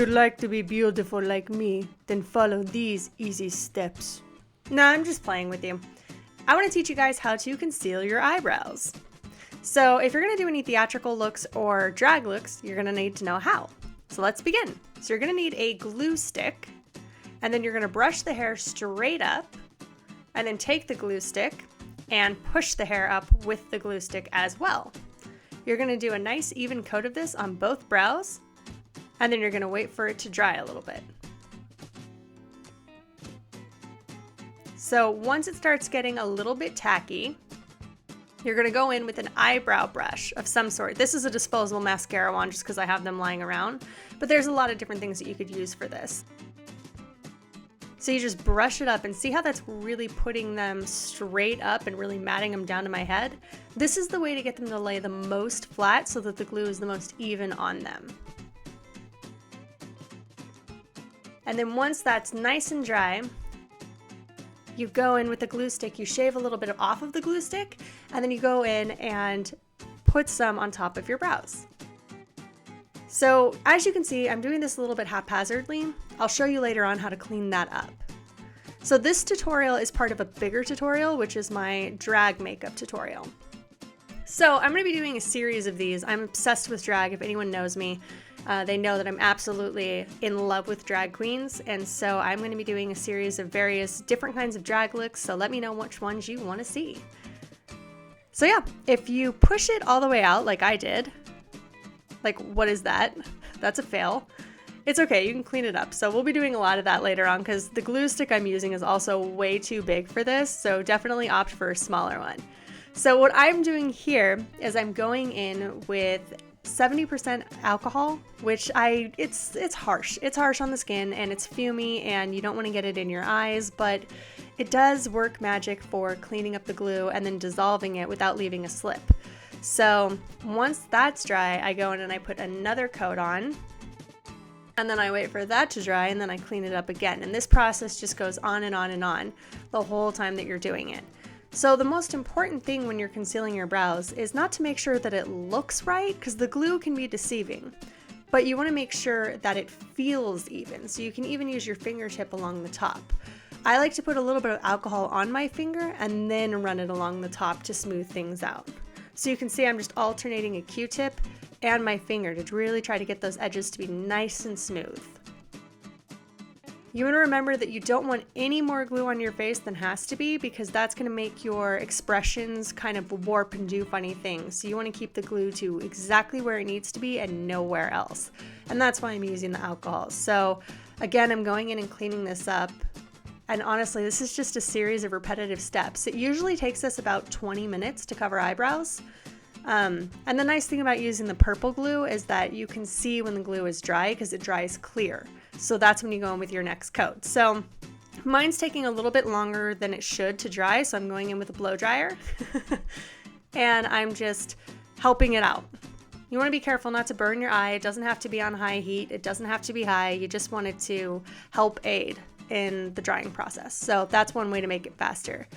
you'd like to be beautiful like me, then follow these easy steps. No, I'm just playing with you. I want to teach you guys how to conceal your eyebrows. So if you're going to do any theatrical looks or drag looks, you're going to need to know how. So let's begin. So you're going to need a glue stick, and then you're going to brush the hair straight up, and then take the glue stick and push the hair up with the glue stick as well. You're going to do a nice even coat of this on both brows, and then you're going to wait for it to dry a little bit. So once it starts getting a little bit tacky, you're going to go in with an eyebrow brush of some sort. This is a disposable mascara wand just because I have them lying around, but there's a lot of different things that you could use for this. So you just brush it up and see how that's really putting them straight up and really matting them down to my head. This is the way to get them to lay the most flat so that the glue is the most even on them. And then once that's nice and dry, you go in with the glue stick, you shave a little bit off of the glue stick, and then you go in and put some on top of your brows. So as you can see, I'm doing this a little bit haphazardly. I'll show you later on how to clean that up. So this tutorial is part of a bigger tutorial, which is my drag makeup tutorial. So I'm going to be doing a series of these. I'm obsessed with drag. If anyone knows me, they know that I'm absolutely in love with drag queens, and so I'm going to be doing a series of various different kinds of drag looks, so let me know which ones you want to see. So yeah, if you push it all the way out like I did, like what is that? That's a fail. It's okay, you can clean it up. So we'll be doing a lot of that later on because the glue stick I'm using is also way too big for this, so definitely opt for a smaller one. So what I'm doing here is I'm going in with 70% alcohol, which it's harsh. It's harsh on the skin and it's fumey and you don't want to get it in your eyes, but it does work magic for cleaning up the glue and then dissolving it without leaving a slip. So once that's dry, I go in and I put another coat on, and then I wait for that to dry, and then I clean it up again. And this process just goes on and on and on the whole time that you're doing it. So the most important thing when you're concealing your brows is not to make sure that it looks right, because the glue can be deceiving, but you want to make sure that it feels even. So you can even use your fingertip along the top. I like to put a little bit of alcohol on my finger and then run it along the top to smooth things out. So you can see I'm just alternating a Q-tip and my finger to really try to get those edges to be nice and smooth. You want to remember that you don't want any more glue on your face than has to be, because that's going to make your expressions kind of warp and do funny things. So you want to keep the glue to exactly where it needs to be and nowhere else. And that's why I'm using the alcohol. So again, I'm going in and cleaning this up. And honestly, this is just a series of repetitive steps. It usually takes us about 20 minutes to cover eyebrows. And the nice thing about using the purple glue is that you can see when the glue is dry because it dries clear. So that's when you go in with your next coat. So mine's taking a little bit longer than it should to dry, so I'm going in with a blow dryer and I'm just helping it out. You want to be careful not to burn your eye. It doesn't have to be on high heat. It doesn't have to be high. You just want it to help aid in the drying process. So that's one way to make it faster.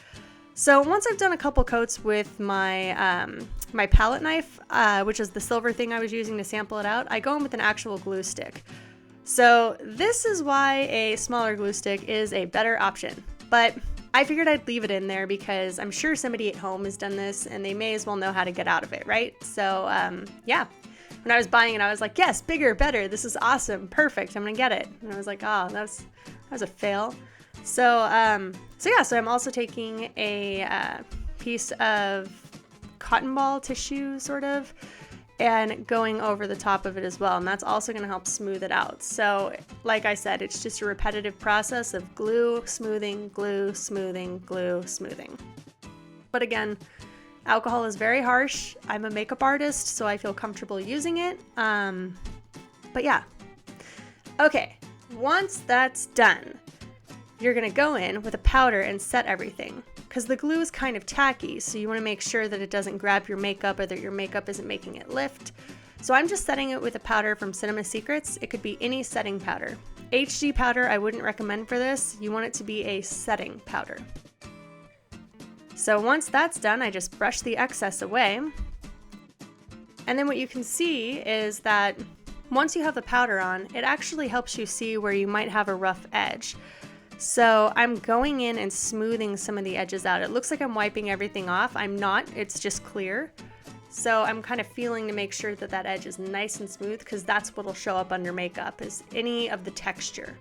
So once I've done a couple coats with my my palette knife, which is the silver thing I was using to sample it out, I go in with an actual glue stick. So this is why a smaller glue stick is a better option. But I figured I'd leave it in there because I'm sure somebody at home has done this and they may as well know how to get out of it, right? So yeah, when I was buying it, I was like, yes, bigger, better. This is awesome, perfect. I'm gonna get it. And I was like, oh, that was a fail. So I'm also taking a piece of cotton ball tissue, sort of, and going over the top of it as well. And that's also going to help smooth it out. So like I said, it's just a repetitive process of glue, smoothing, glue, smoothing, glue, smoothing. But again, alcohol is very harsh. I'm a makeup artist, so I feel comfortable using it. But yeah. Okay, once that's done, you're going to go in with a powder and set everything, because the glue is kind of tacky, so you want to make sure that it doesn't grab your makeup or that your makeup isn't making it lift. So I'm just setting it with a powder from Cinema Secrets. It could be any setting powder. HD powder I wouldn't recommend for this. You want it to be a setting powder. So once that's done, I just brush the excess away. And then what you can see is that Once you have the powder on, it actually helps you see where you might have a rough edge. So I'm going in and smoothing some of the edges out. It looks like I'm wiping everything off. I'm not, it's just clear. So I'm kind of feeling to make sure that that edge is nice and smooth, because that's what'll show up under makeup, is any of the texture.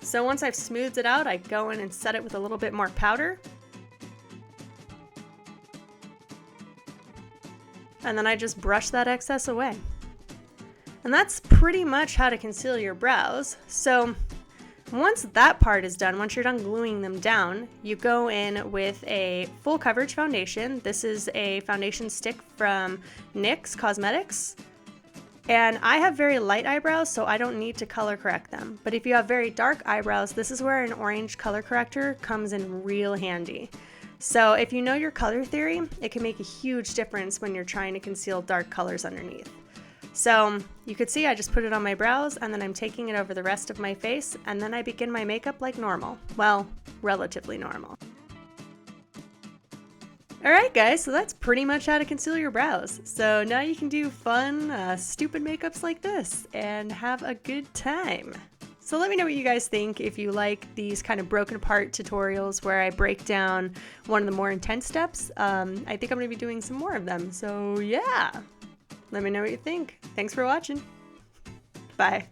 So once I've smoothed it out, I go in and set it with a little bit more powder. And then I just brush that excess away. And that's pretty much how to conceal your brows. So once that part is done, once you're done gluing them down, you go in with a full coverage foundation. This is a foundation stick from NYX Cosmetics. And I have very light eyebrows, so I don't need to color correct them. But if you have very dark eyebrows, this is where an orange color corrector comes in real handy. So if you know your color theory, it can make a huge difference when you're trying to conceal dark colors underneath. So you could see I just put it on my brows, and then I'm taking it over the rest of my face, and then I begin my makeup like normal. Well, relatively normal. Alright guys, so that's pretty much how to conceal your brows. So now you can do fun, stupid makeups like this and have a good time. So let me know what you guys think, if you like these kind of broken apart tutorials where I break down one of the more intense steps. I think I'm going to be doing some more of them, so yeah. Let me know what you think. Thanks for watching. Bye.